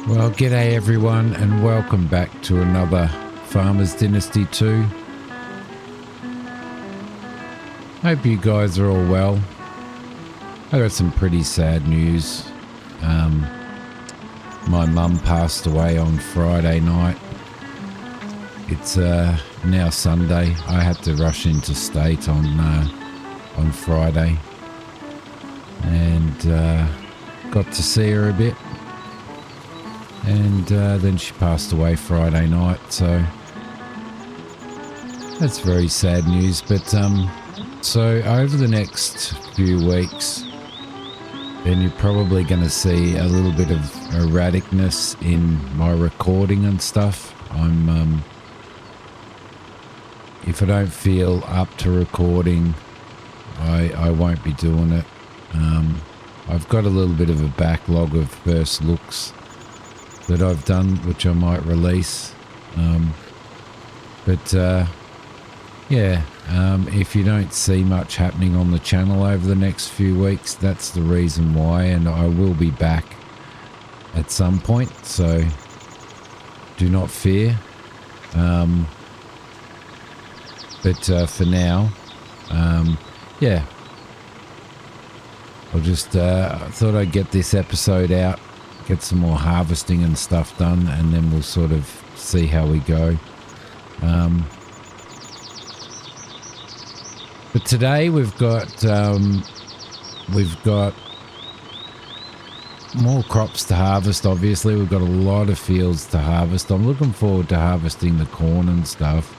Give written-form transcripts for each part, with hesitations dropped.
Well, g'day everyone and welcome back to another Farmers Dynasty 2. Hope you guys are all well. I got some pretty sad news. My mum passed away on Friday night. It's now Sunday. I had to rush into state on Friday and got to see her a bit. And then she passed away Friday night, so that's very sad news. But so over the next few weeks, then you're probably going to see a little bit of erraticness in my recording and stuff. If I don't feel up to recording, I won't be doing it. I've got a little bit of a backlog of first looks that I've done, which I might release. If you don't see much happening on the channel over the next few weeks, that's the reason why, and I will be back at some point, so do not fear. For now, I'll just thought I'd get this episode out, get some more harvesting and stuff done, and then we'll sort of see how we go. But today we've got more crops to harvest. Obviously, we've got a lot of fields to harvest. I'm looking forward to harvesting the corn and stuff,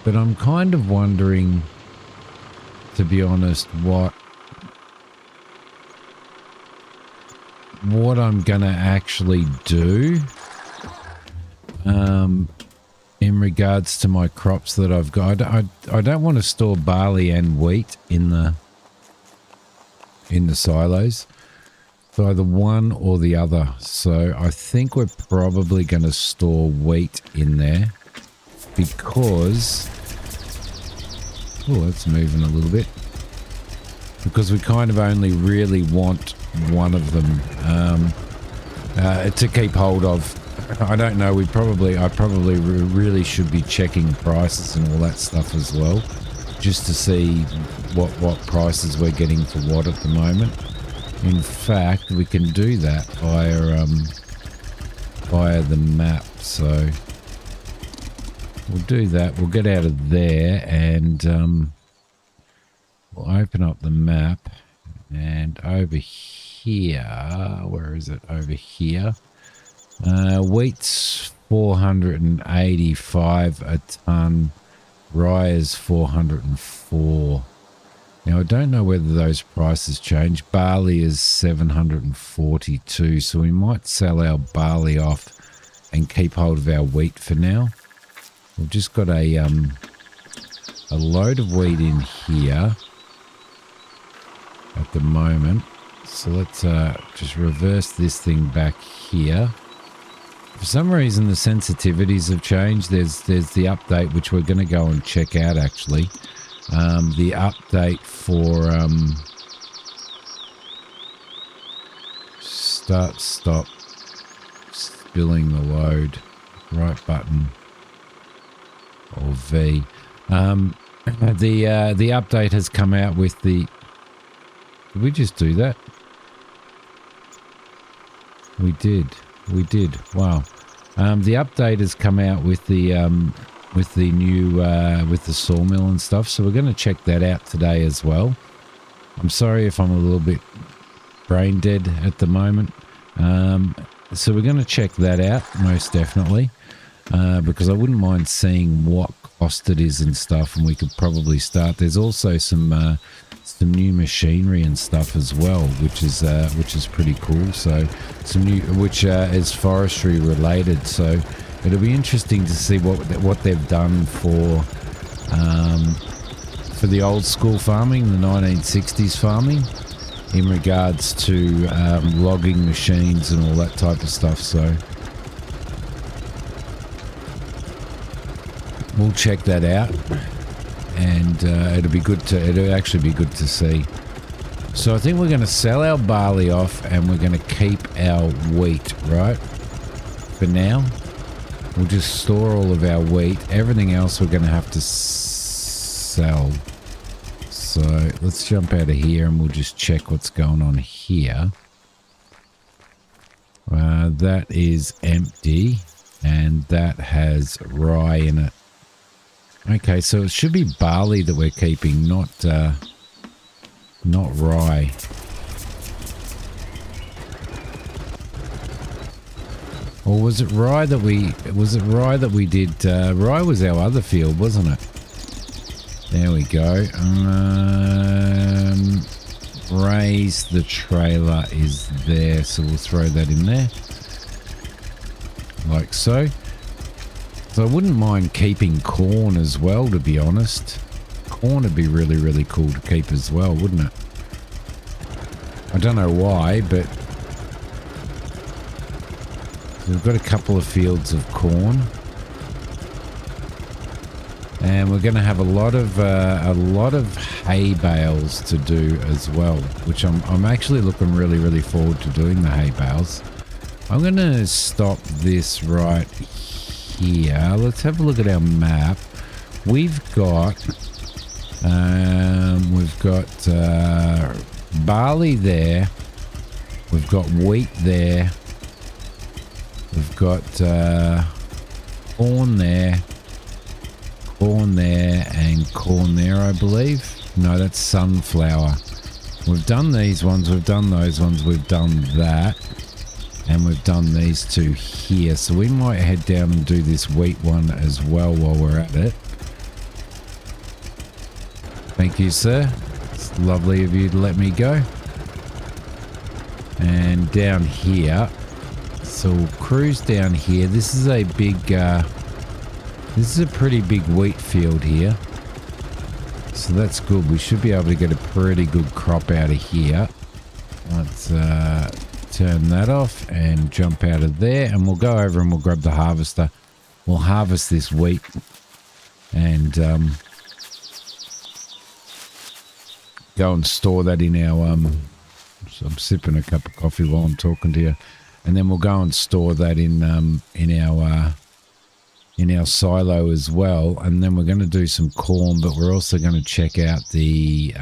but I'm kind of wondering, to be honest, what I'm gonna actually do in regards to my crops that I've got. I don't want to store barley and wheat in the silos. So either one or the other. So I think we're probably going to store wheat in there because it's moving a little bit, because we kind of only really want one of them to keep hold of. I don't know, I probably really should be checking prices and all that stuff as well, just to see what prices we're getting for what at the moment. In fact, we can do that via the map, so we'll do that. We'll get out of there and we'll open up the map, and over here, where is it? Over here. Wheat's 485 a ton, rye is 404. Now I don't know whether those prices change. Barley is 742, so we might sell our barley off and keep hold of our wheat for now. We've just got a load of wheat in here at the moment, so let's just reverse this thing back here. For some reason, the sensitivities have changed. There's the update, which we're going to go and check out, actually. The update for stop spilling the load, right button, or V. The update has come out with the... Did we just do that? We did. Wow. The update has come out with the new with the sawmill and stuff, so we're going to check that out today as well. I'm sorry if I'm a little bit brain dead at the moment. So we're going to check that out most definitely, because I wouldn't mind seeing what cost it is and stuff, and we could probably start. There's also some new machinery and stuff as well, which is pretty cool. So some new, which is forestry related. So it'll be interesting to see what they've done for the old school farming, the 1960s farming, in regards to logging machines and all that type of stuff. So we'll check that out. And it'll actually be good to see. So I think we're going to sell our barley off and we're going to keep our wheat, right? for now. We'll just store all of our wheat. Everything else we're going to have to sell. So let's jump out of here and we'll just check what's going on here. That is empty and that has rye in it. Okay, so it should be barley that we're keeping, not rye. Or was it rye that we did? Rye was our other field, wasn't it? There we go. Raise the trailer is there, so we'll throw that in there. Like so. So I wouldn't mind keeping corn as well, to be honest. Corn would be really, really cool to keep as well, wouldn't it? I don't know why, but we've got a couple of fields of corn. And we're going to have a lot of hay bales to do as well, which I'm actually looking really, really forward to doing the hay bales. I'm going to stop this right here. Let's have a look at our map. We've got barley there. We've got wheat there. We've got corn there. Corn there and corn there, I believe. No, that's sunflower. We've done these ones, we've done those ones, we've done that. And we've done these two here. So we might head down and do this wheat one as well while we're at it. Thank you, sir. It's lovely of you to let me go. And down here. So we'll cruise down here. This is a big... this is a pretty big wheat field here. So that's good. We should be able to get a pretty good crop out of here. Let's turn that off and jump out of there. And we'll go over and we'll grab the harvester. We'll harvest this wheat. And go and store that in our... so I'm sipping a cup of coffee while I'm talking to you. And then we'll go and store that in our silo as well, and then we're going to do some corn, but we're also going to check out the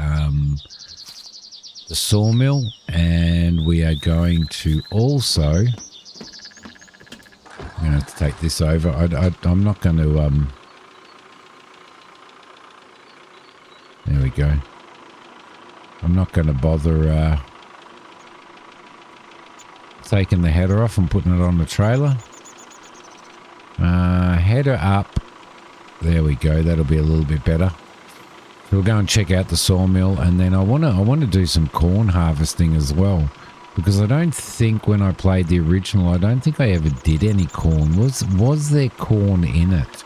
sawmill, and we are going to also... I'm going to have to take this over. I'm not going to... there we go. I'm not going to bother taking the header off and putting it on the trailer. Header up. There we go. That'll be a little bit better. So we'll go and check out the sawmill, and then I want to do some corn harvesting as well, because I don't think when I played the original, I don't think I ever did any corn. Was there corn in it?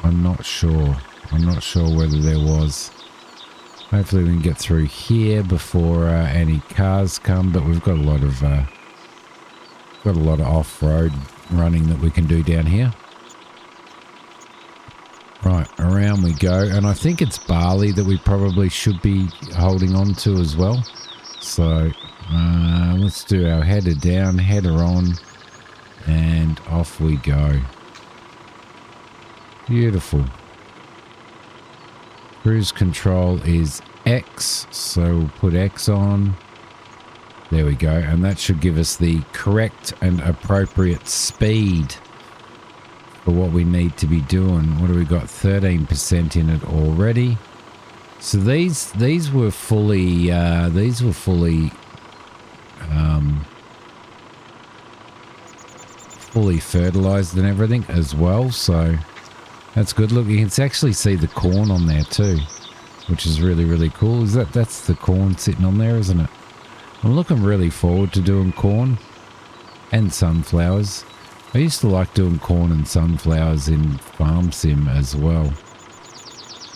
I'm not sure. I'm not sure whether there was. Hopefully we can get through here before any cars come, but we've got a lot of off-road running that we can do down here. Right, around we go, and I think it's barley that we probably should be holding on to as well. So let's do our header down, header on, and off we go. Beautiful. Cruise control is X, so we'll put X on. There we go, and that should give us the correct and appropriate speed for what we need to be doing. What do we got? 13% in it already. So these were fully fully fertilized and everything as well. So that's good. Look, you can actually see the corn on there too, which is really, really cool. That's the corn sitting on there, isn't it? I'm looking really forward to doing corn and sunflowers. I used to like doing corn and sunflowers in Farm Sim as well.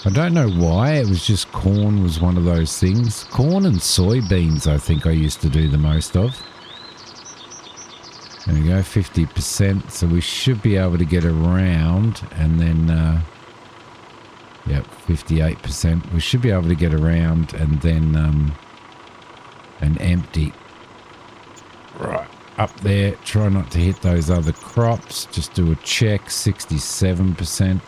I don't know why, it was just corn was one of those things. Corn and soybeans I think I used to do the most of. There we go, 50%. So we should be able to get around, and then, yep, 58%. We should be able to get around and then... and empty. Right, up there. Try not to hit those other crops. Just do a check. 67%.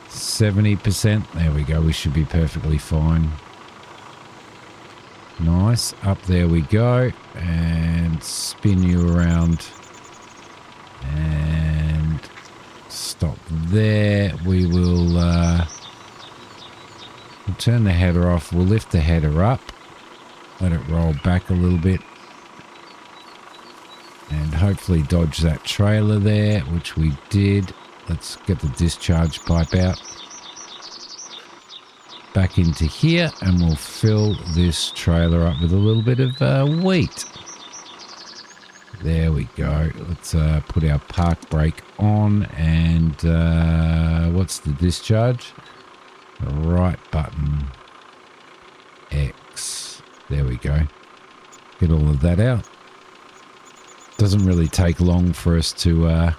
70%. There we go. We should be perfectly fine. Nice. Up there we go. And spin you around. And stop there. We will we'll turn the header off. We'll lift the header up. Let it roll back a little bit. And hopefully dodge that trailer there, which we did. Let's get the discharge pipe out. Back into here, and we'll fill this trailer up with a little bit of wheat. There we go. Let's put our park brake on, and what's the discharge? The right button. X. There we go. Get all of that out. Doesn't really take long for us to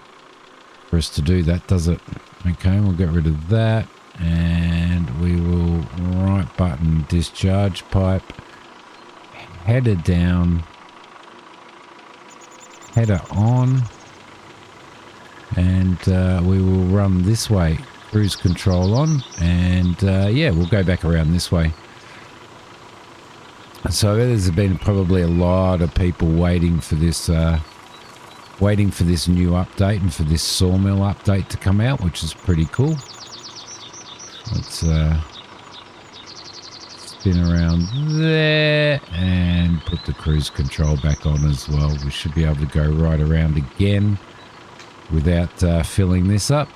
do that, does it? Okay, we'll get rid of that, and we will right button discharge pipe, header down, header on, and we will run this way. Cruise control on, and yeah, we'll go back around this way. So there's been probably a lot of people waiting for this new update and for this sawmill update to come out, which is pretty cool. Let's spin around there and put the cruise control back on as well. We should be able to go right around again without filling this up.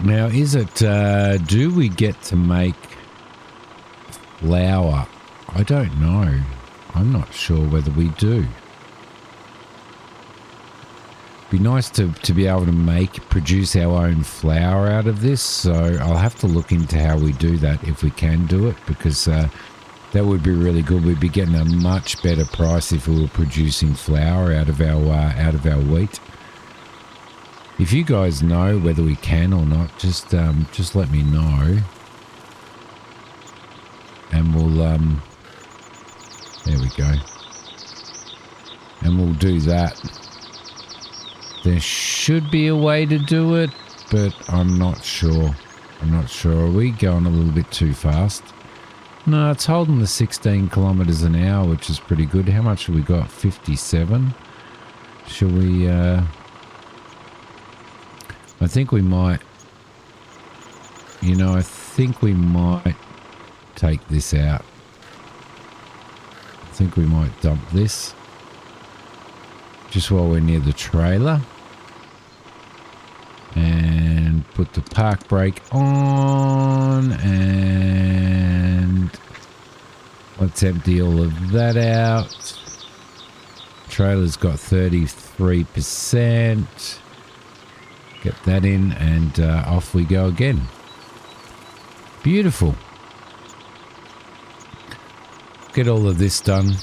Now, is it, do we get to make flour? I don't know. I'm not sure whether we do. Be nice to be able to produce our own flour out of this. So I'll have to look into how we do that, if we can do it, because that would be really good. We'd be getting a much better price if we were producing flour out of our wheat. If you guys know whether we can or not, just let me know, and we'll there we go, and we'll do that. There should be a way to do it, but I'm not sure. Are we going a little bit too fast? No, it's holding the 16 kilometers an hour, which is pretty good. How much have we got? 57. Should we I think we might, I think we might take this out. I think we might dump this just while we're near the trailer, and put the park brake on, and let's empty all of that out. Trailer's got 33%. Get that in, and off we go again. Beautiful. Get all of this done.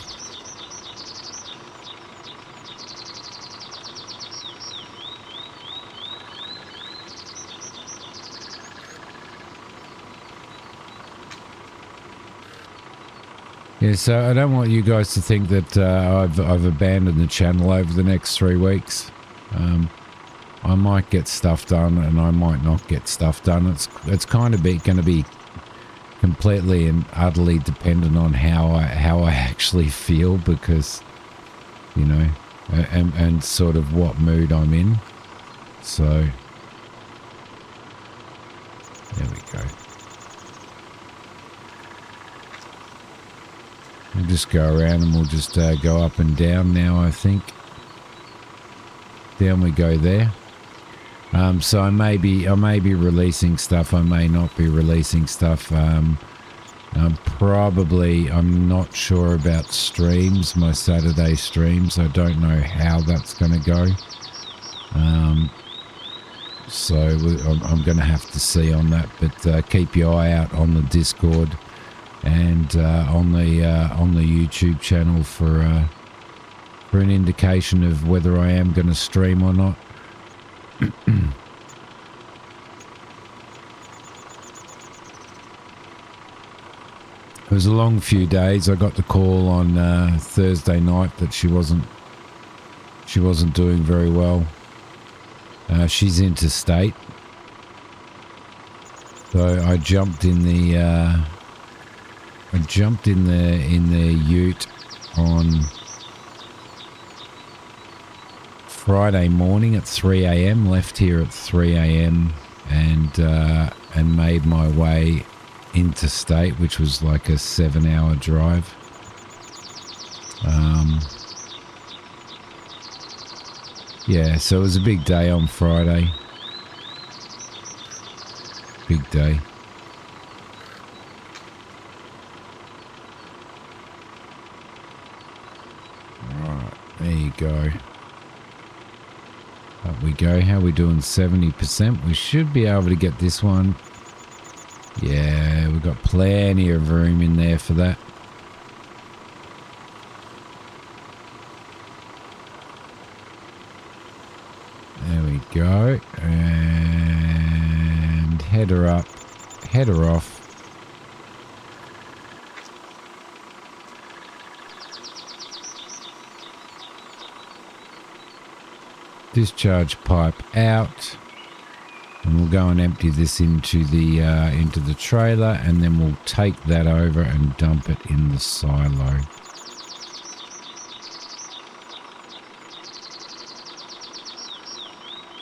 Yeah, so I don't want you guys to think that I've abandoned the channel over the next 3 weeks. I might get stuff done, and I might not get stuff done. It's kind of going to be completely and utterly dependent on how I actually feel, because and sort of what mood I'm in. So there we go. We'll just go around, and we'll just go up and down now, I think. Down we go there. So I may be releasing stuff. I may not be releasing stuff. I'm not sure about streams, my Saturday streams. I don't know how that's going to go. So I'm going to have to see on that. But keep your eye out on the Discord and on the YouTube channel for an indication of whether I am going to stream or not. It was a long few days. I got the call on Thursday night that she wasn't doing very well. She's interstate, so I jumped in the ute on Friday morning at 3 a.m. Left here at 3 a.m. and made my way interstate, which was like a 7-hour drive. Yeah, so it was a big day on Friday. Big day. Alright, there you go. Up we go. How are we doing? 70%. We should be able to get this one. Yeah, we've got plenty of room in there for that. There we go. And head her up. Head her off. Discharge pipe out. And we'll go and empty this into the trailer, and then we'll take that over and dump it in the silo.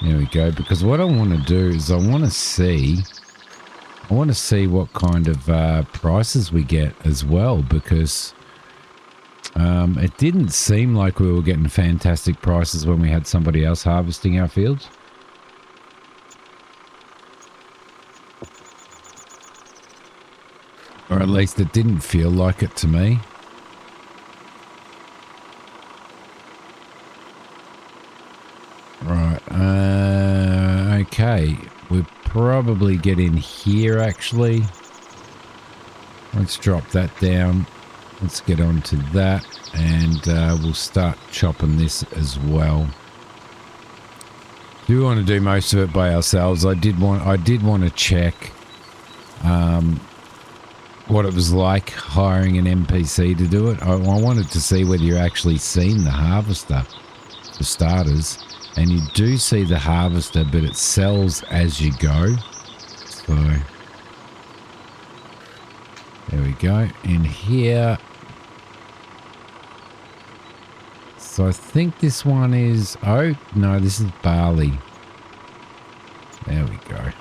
There we go. Because what I want to do is I want to see what kind of prices we get as well, because it didn't seem like we were getting fantastic prices when we had somebody else harvesting our fields. Or at least it didn't feel like it to me. Right. Okay. We'll probably get in here, actually. Let's drop that down. Let's get on to that. And we'll start chopping this as well. Do want to do most of it by ourselves. I did want to check what it was like hiring an NPC to do it. I wanted to see whether you actually seen the harvester, for starters. And you do see the harvester, but it sells as you go. So there we go. In here. So I think this one is, oh no, this is barley. There we go.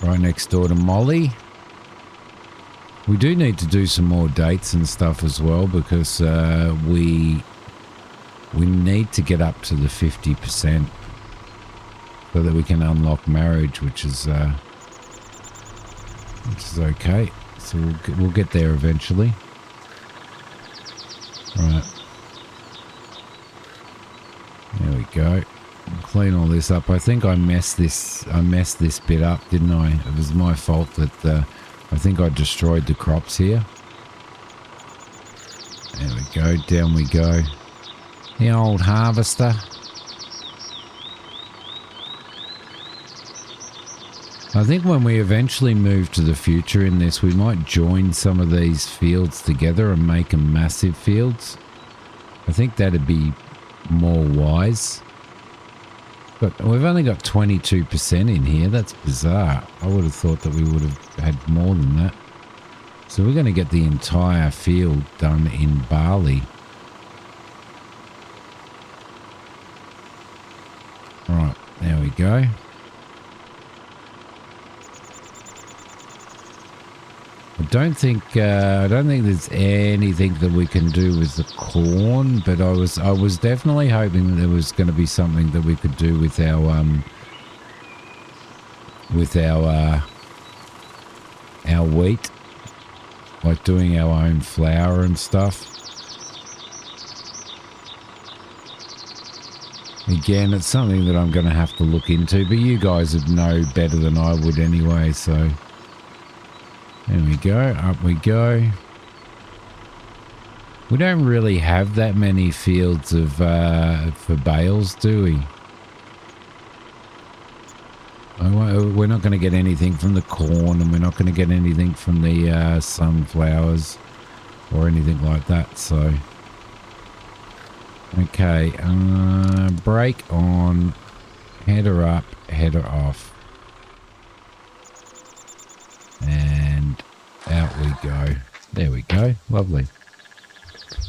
Right next door to Molly. We do need to do some more dates and stuff as well, because we need to get up to the 50% so that we can unlock marriage, which is okay. So we'll get there eventually. Right. There we go. Clean all this up. I think I messed this bit up, didn't I? It was my fault that I think I destroyed the crops here. There we go. Down we go. The old harvester. I think when we eventually move to the future in this, we might join some of these fields together and make them massive fields. I think that'd be more wise. But we've only got 22% in here. That's bizarre. I would have thought that we would have had more than that. So we're going to get the entire field done in barley. Right, there we go. I don't think there's anything that we can do with the corn, but I was definitely hoping that there was going to be something that we could do with our wheat, like doing our own flour and stuff. Again, it's something that I'm going to have to look into, but you guys would know better than I would anyway, so there we go, up we go. We don't really have that many fields of for bales, do we? We're not going to get anything from the corn, and we're not going to get anything from the sunflowers or anything like that. So, okay, brake on, header up, header off, and out we go. There we go. Lovely.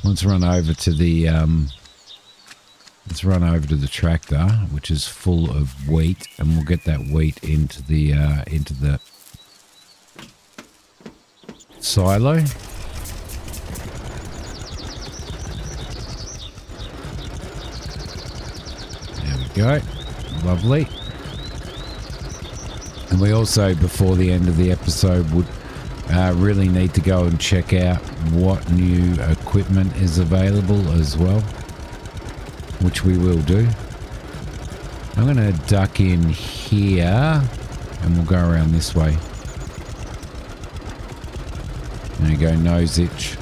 Let's run over to the tractor, which is full of wheat, and we'll get that wheat into the silo. There we go. Lovely. And we also, before the end of the episode, would really need to go and check out what new equipment is available as well, which we will do. I'm going to duck in here and we'll go around this way. There you go, nose itch.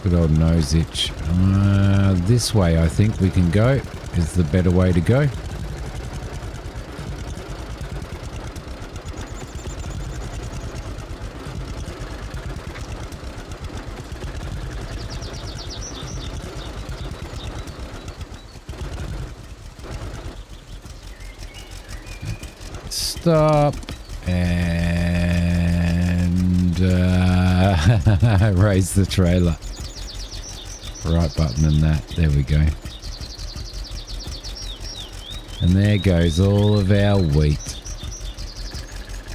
Good old nose itch. This way I think we can go is the better way to go. Stop and raise the trailer. Right button and that. There we go. And there goes all of our wheat.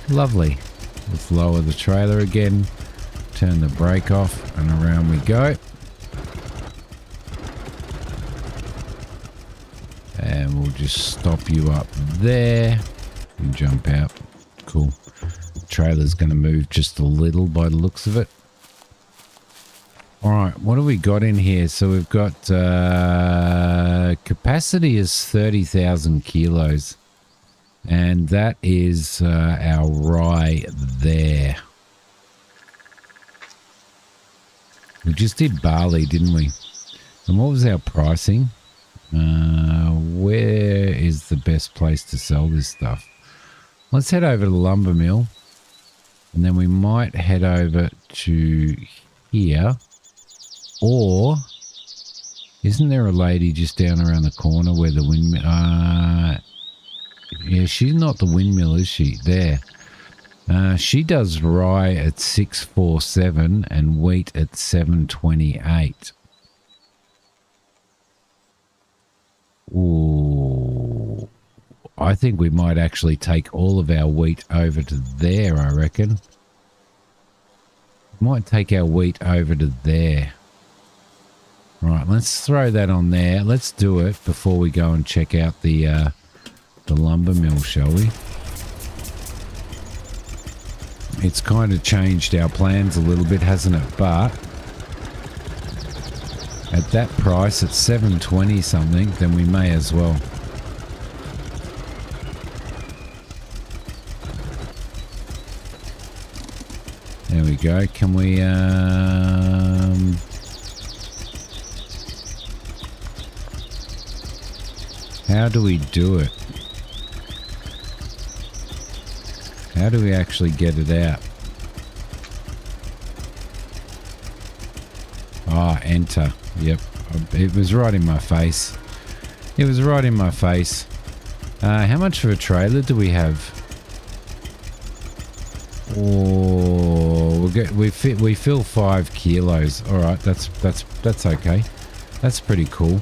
Lovely. Let's lower the trailer again. Turn the brake off and around we go. And we'll just stop you up there. And jump out. Cool. The trailer's going to move just a little by the looks of it. Alright, what do we got in here? So we've got capacity is 30,000 kilos. And that is our rye there. We just did barley, didn't we? And what was our pricing? Where is the best place to sell this stuff? Let's head over to the lumber mill, and then we might head over to here. Or, isn't there a lady just down around the corner where the windmill... yeah, she's not the windmill, is she? There. She does rye at 647 and wheat at 728. Ooh. I think we might actually take all of our wheat over to there, I reckon. Might take our wheat over to there. Right, let's throw that on there. Let's do it before we go and check out the lumber mill, shall we? It's kind of changed our plans a little bit, hasn't it? But at that price, at 720 something, then we may as well. There we go. Can we, how do we do it? How do we actually get it out? Ah, enter. Yep. It was right in my face. It was right in my face. How much of a trailer do we have? Oh, we fill 5 kilos. All right, that's okay. That's pretty cool.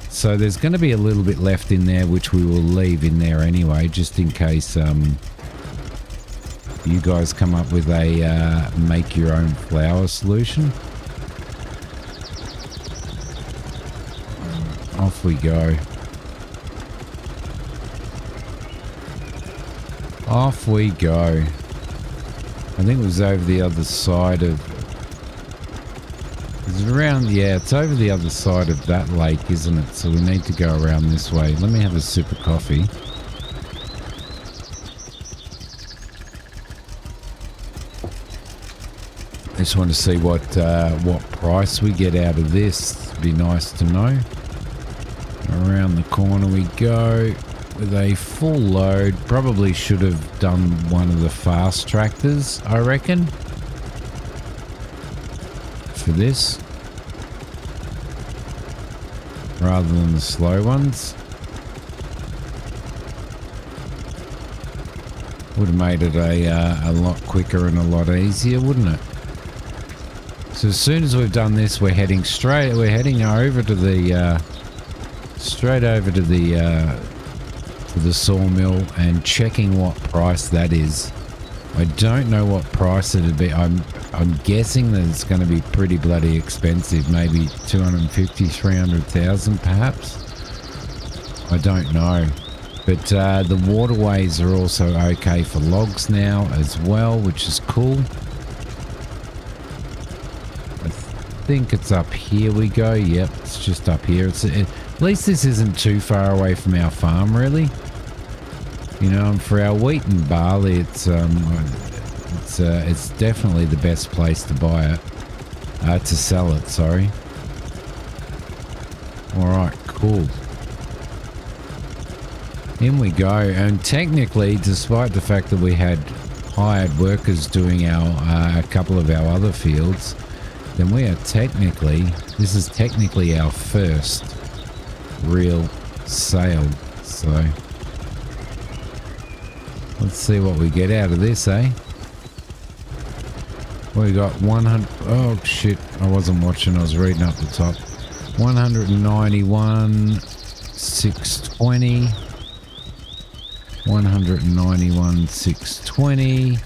So there's going to be a little bit left in there, which we will leave in there anyway, just in case you guys come up with a make your own flour solution. Off we go. Off we go. I think it was over the other side of... Is it around? Yeah, it's over the other side of that lake, isn't it? So we need to go around this way. Let me have a sip of coffee. I just want to see what price we get out of this. It'd be nice to know. Around the corner we go. with a full load. Probably should have done one of the fast tractors, I reckon, for this, rather than the slow ones. Would have made it a lot quicker and a lot easier, wouldn't it? So as soon as we've done this, we're heading over to the straight over to the sawmill and checking what price that is. I don't know what price it'd be. I'm guessing that it's going to be pretty bloody expensive, maybe 250, 300,000 perhaps. I don't know. But the waterways are also okay for logs now as well, which is cool. I think it's up here we go. Yep, it's just up here. At least this isn't too far away from our farm, really. You know, and for our wheat and barley, it's definitely the best place to buy it, to sell it. Sorry. All right, cool. In we go, and technically, despite the fact that we had hired workers doing a couple of our other fields, then this is technically our first real sale. So let's see what we get out of this, eh? We got 100. Oh shit! I wasn't watching. I was reading up the top. 191, 620. 191, 620.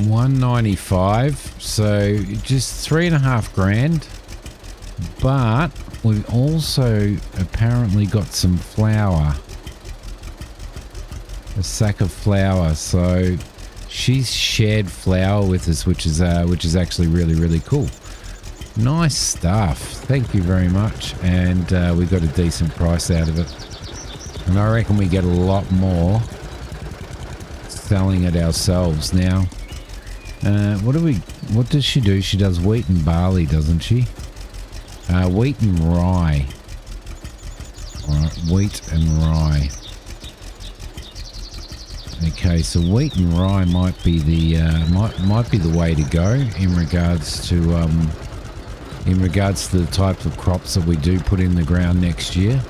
$195, so just $3.5 grand. But we've also apparently got some flour, a sack of flour. So she's shared flour with us, which is actually really, really cool. Nice stuff. Thank you very much. And we got a decent price out of it. And I reckon we get a lot more selling it ourselves now. What does she do? She does wheat and barley, doesn't she? Wheat and rye. All right, wheat and rye. Okay, so wheat and rye might be the way to go in regards to the types of crops that we do put in the ground next year,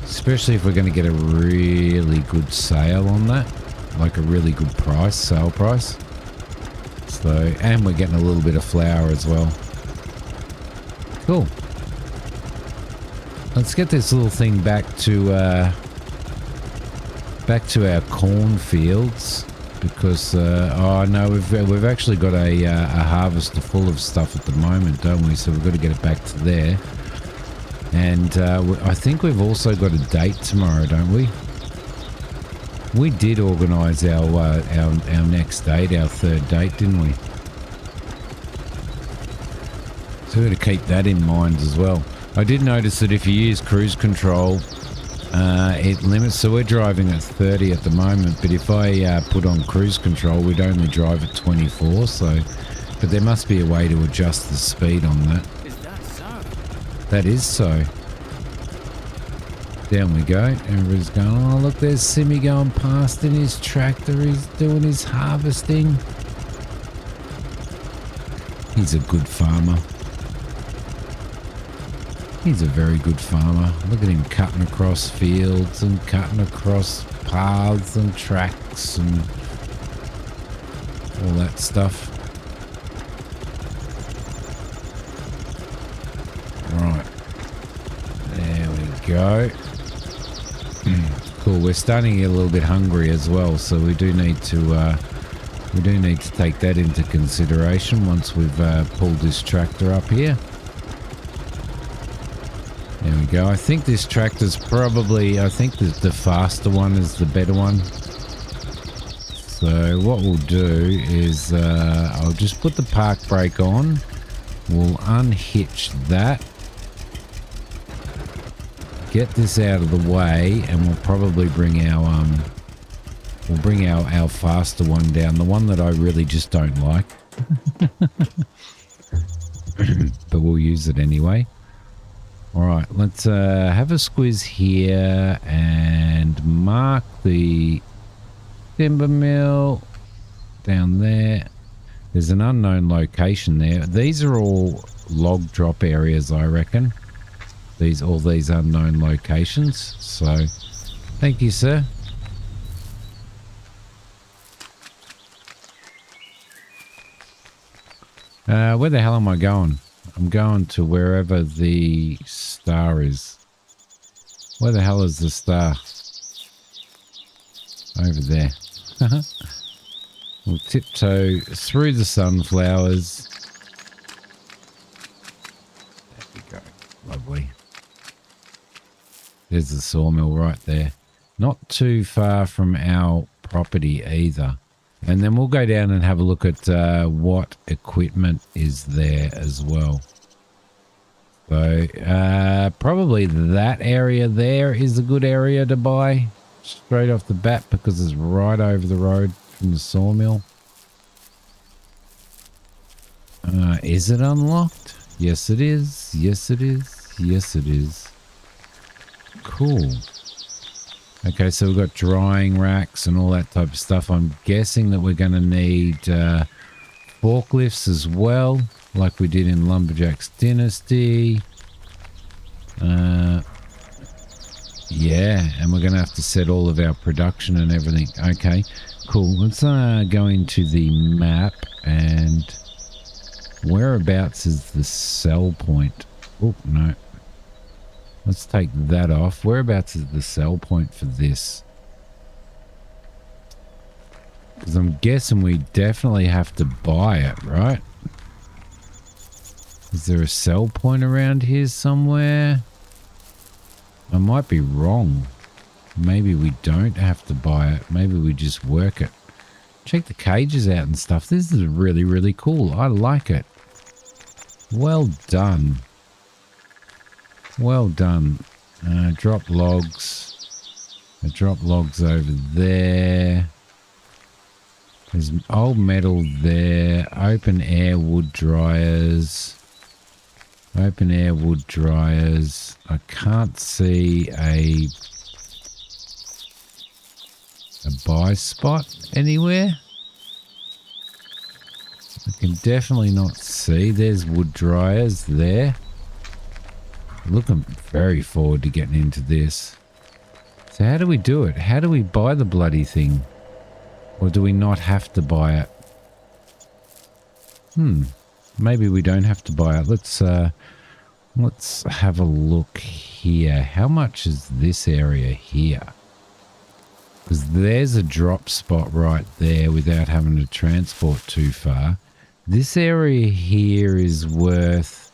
especially if we're going to get a really good sale on that, like a really good sale price. So, and we're getting a little bit of flour as well. Cool. Let's get this little thing back to our cornfields, because oh no, we've actually got a harvester full of stuff at the moment, don't we? So we've got to get it back to there. And I think we've also got a date tomorrow, don't we? We did organise our next date, our third date, didn't we? So we've got to keep that in mind as well. I did notice that if you use cruise control, it limits, so we're driving at 30 at the moment, but if I put on cruise control, we'd only drive at 24, so, but there must be a way to adjust the speed on that. Is that so? That is so. Down we go. Everybody's going, oh look, there's Simi going past in his tractor, he's doing his harvesting. He's a good farmer. He's a very good farmer. Look at him cutting across fields and cutting across paths and tracks and all that stuff. Right. There we go. Cool. We're starting to get a little bit hungry as well, so we do need to take that into consideration once we've pulled this tractor up here. There we go. I think this tractor's probably, I think the faster one is the better one. So what we'll do is I'll just put the park brake on. We'll unhitch that. Get this out of the way, and we'll probably bring our We'll bring our faster one down, the one that I really just don't like. But we'll use it anyway. All right, let's have a squiz here and mark the timber mill down there. There's an unknown location there. These are all log drop areas, I reckon. All these unknown locations. So, thank you, sir. Where the hell am I going? I'm going to wherever the star is. Where the hell is the star? Over there. We'll tiptoe through the sunflowers. There we go. Lovely. There's the sawmill right there. Not too far from our property either. And then we'll go down and have a look at what equipment is there as well. So probably that area there is a good area to buy straight off the bat because it's right over the road from the sawmill. Is it unlocked? Yes, it is. Yes, it is. Yes, it is. Cool. Okay, so we've got drying racks and all that type of stuff. I'm guessing that we're going to need forklifts as well, like we did in Lumberjack's Dynasty. Yeah, and we're going to have to set all of our production and everything. Okay, cool. Let's go into the map and whereabouts is the sell point? Oh, no. Let's take that off. Whereabouts is the sell point for this? Because I'm guessing we definitely have to buy it, right? Is there a sell point around here somewhere? I might be wrong. Maybe we don't have to buy it. Maybe we just work it. Check the cages out and stuff. This is really, really cool. I like it. Well done. Well done. Drop logs. Drop logs over there. There's old metal there. Open air wood dryers. Open air wood dryers. I can't see a buy spot anywhere. I can definitely not see. There's wood dryers there. Looking very forward to getting into this. So how do we do it? How do we buy the bloody thing? Or do we not have to buy it? Maybe we don't have to buy it. Let's have a look here. How much is this area here? Because there's a drop spot right there without having to transport too far. This area here is worth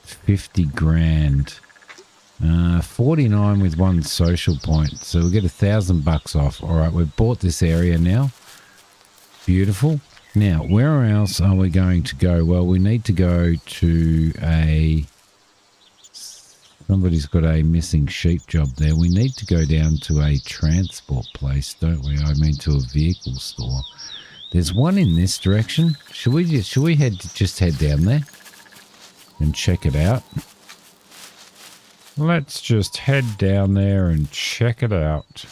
50 grand. 49 with one social point. So we'll get $1,000 off. All right, we've bought this area now. Beautiful. Now, where else are we going to go? Well, we need to go to a... Somebody's got a missing sheep job there. We need to go down to a transport place, don't we? I mean to a vehicle store. There's one in this direction. Should we just head down there and check it out? Let's just head down there and check it out.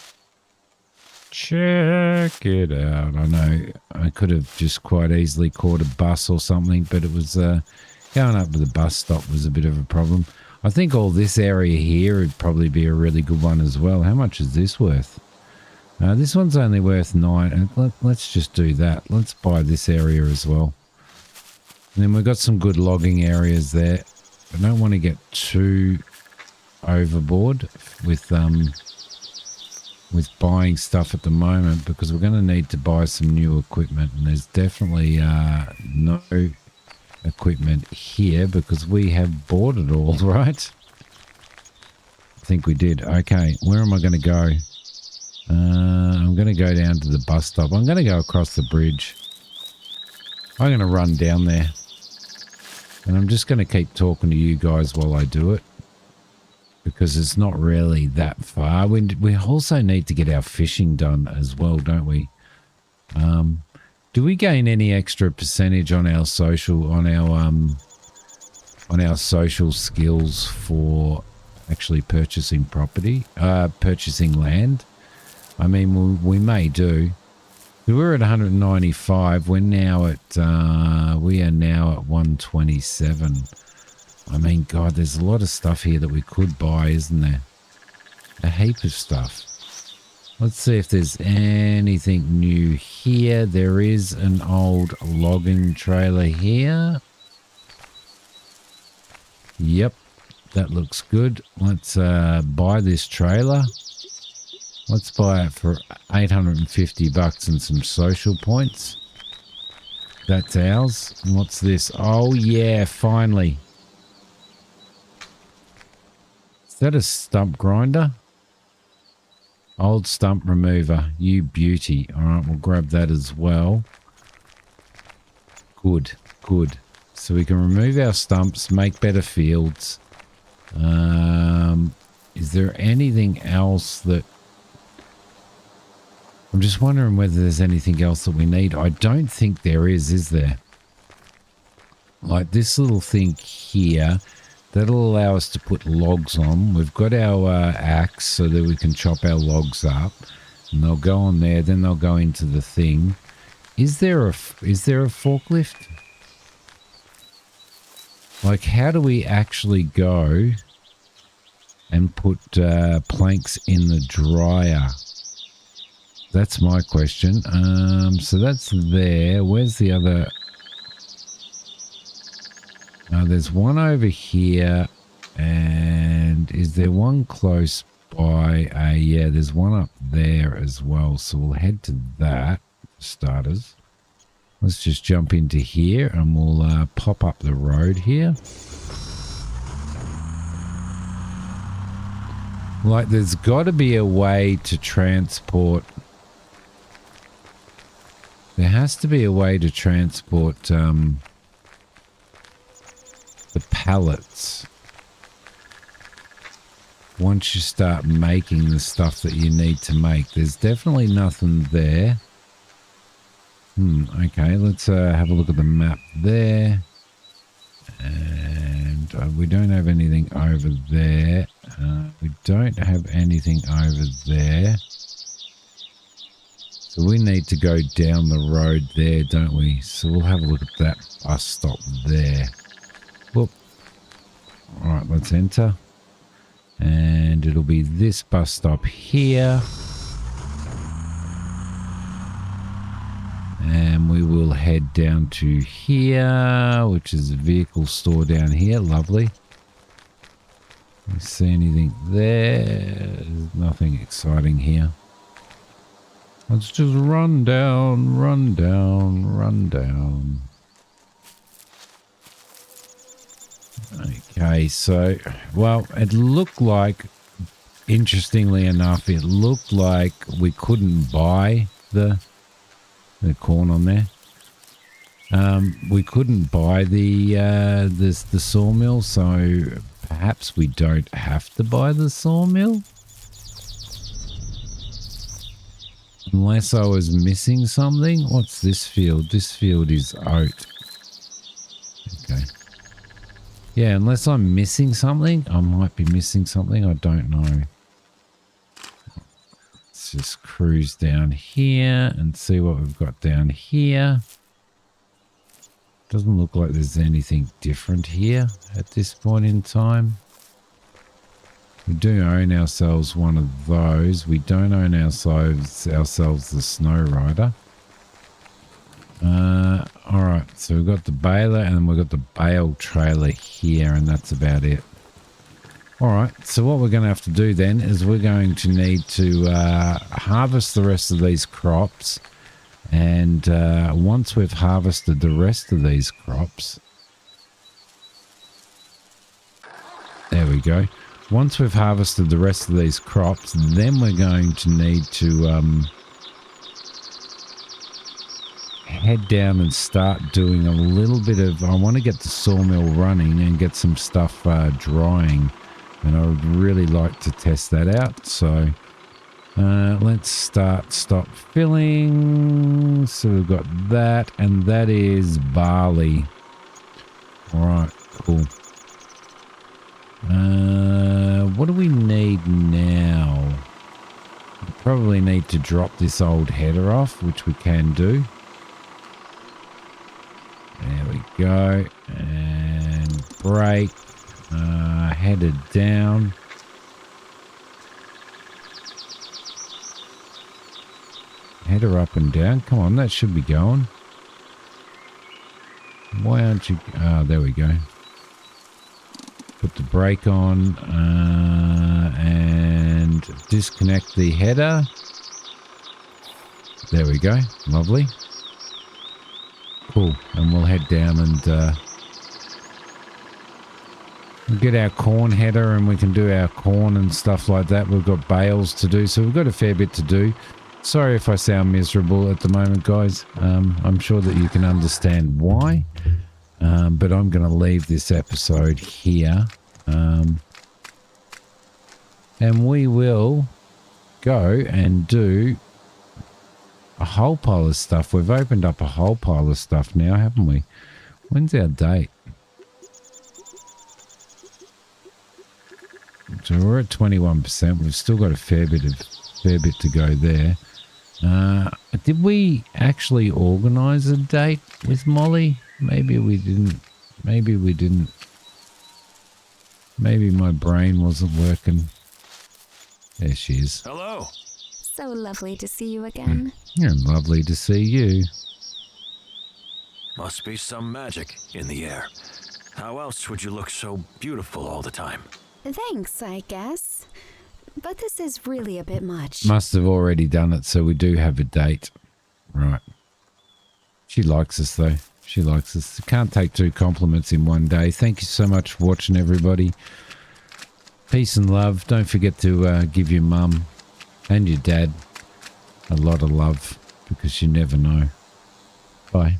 Check it out. I know I could have just quite easily caught a bus or something, but it was going up to the bus stop was a bit of a problem. I think all this area here would probably be a really good one as well. How much is this worth? This one's only worth 9. Let's just do that. Let's buy this area as well. And then we've got some good logging areas there. I don't want to get too overboard with buying stuff at the moment because we're going to need to buy some new equipment, and there's definitely no equipment here because we have bought it all, right? I think we did. Okay, where am I going to go? I'm going to go down to the bus stop. I'm going to go across the bridge. I'm going to run down there, and I'm just going to keep talking to you guys while I do it because it's not really that far. We also need to get our fishing done as well, don't we? Do we gain any extra percentage on our social skills for actually purchasing property, purchasing land? I mean, we may do. We're at 195. We are now at 127. I mean, God, there's a lot of stuff here that we could buy, isn't there? A heap of stuff. Let's see if there's anything new here. There is an old logging trailer here. Yep, that looks good. Let's buy this trailer. Let's buy it for 850 bucks and some social points. That's ours. And what's this? Oh yeah, finally. Is that a stump grinder? Old stump remover. You beauty. All right, we'll grab that as well. Good, good. So we can remove our stumps, make better fields. Is there anything else that... I'm just wondering whether there's anything else that we need. I don't think there is there? Like this little thing here, that'll allow us to put logs on. We've got our axe so that we can chop our logs up. And they'll go on there, then they'll go into the thing. Is there a forklift? Like, how do we actually go and put planks in the dryer? That's my question. So that's there. Where's the other? There's one over here. And is there one close by? Yeah, there's one up there as well. So we'll head to that for starters. Let's just jump into here and we'll pop up the road here. Like, there's got to be a way to transport... There has to be a way to transport the pallets once you start making the stuff that you need to make. There's definitely nothing there. Okay, let's have a look at the map there. And we don't have anything over there. We don't have anything over there. So we need to go down the road there, don't we? So we'll have a look at that bus stop there. Whoop. All right, let's enter. And it'll be this bus stop here. And we will head down to here, which is a vehicle store down here. Lovely. You see anything there? There's nothing exciting here. Let's just run down, run down, run down. Okay, so, well, it looked like, interestingly enough, it looked like we couldn't buy the corn on there. We couldn't buy the sawmill, so perhaps we don't have to buy the sawmill. Unless I was missing something. What's this field? This field is oat. Okay. Yeah, unless I'm missing something. I might be missing something. I don't know. Let's just cruise down here and see what we've got down here. Doesn't look like there's anything different here at this point in time. We do own ourselves one of those. We don't own ourselves the snow rider. All right, so we've got the baler and we've got the bale trailer here, and that's about it. All right, so what we're going to have to do then is we're going to need to harvest the rest of these crops. And once we've harvested the rest of these crops, there we go. Once we've harvested the rest of these crops, then we're going to need to head down and start doing a little bit of... I want to get the sawmill running and get some stuff drying. And I would really like to test that out. So let's stop filling. So we've got that, and that is barley. All right, cool. What do we need now? We probably need to drop this old header off, which we can do. There we go. And brake. Headed down. Header up and down. Come on, that should be going. Why aren't you... Ah, there we go. Put the brake on and disconnect the header. There we go. Lovely. Cool. And we'll head down and get our corn header, and we can do our corn and stuff like that. We've got bales to do, so we've got a fair bit to do. Sorry if I sound miserable at the moment, guys. I'm sure that you can understand why. But I'm going to leave this episode here. And we will go and do a whole pile of stuff. We've opened up a whole pile of stuff now, haven't we? When's our date? So we're at 21%. We've still got a fair bit to go there. Did we actually organise a date with Molly? Maybe we didn't. Maybe we didn't. Maybe my brain wasn't working. There she is. Hello. So lovely to see you again. Yeah, lovely to see you. Must be some magic in the air. How else would you look so beautiful all the time? Thanks, I guess. But this is really a bit much. Must have already done it, so we do have a date. Right. She likes us, though. She likes us. Can't take 2 compliments in one day. Thank you so much for watching, everybody. Peace and love. Don't forget to give your mum and your dad a lot of love, because you never know. Bye.